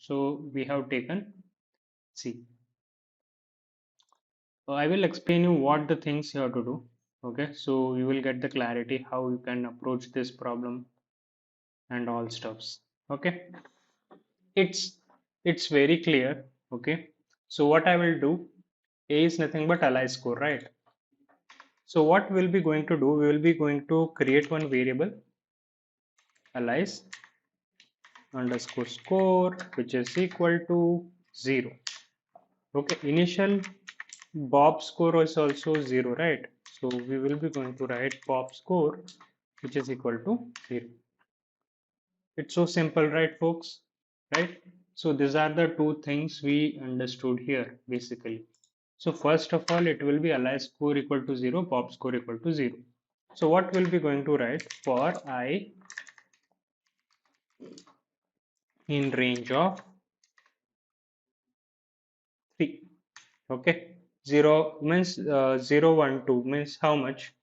So we have taken C. I will explain you what the things you have to do. Okay, so you will get the clarity how you can approach this problem and all stuffs. Okay, it's it's very clear. Okay, so what I will do, A is nothing but alias score, right? So what we'll be going to do, we will be going to create one variable alias underscore score, which is equal to 0. Okay, initial Bob score is also 0, right? So we will be going to write Bob score, which is equal to 0. It's so simple, right, folks? Right? So these are the two things we understood here, basically. So first of all, it will be alias score equal to 0, Bob score equal to 0. So what we'll be going to write for I in range of 3. Okay. 0 means 0, 1, 2 means how much?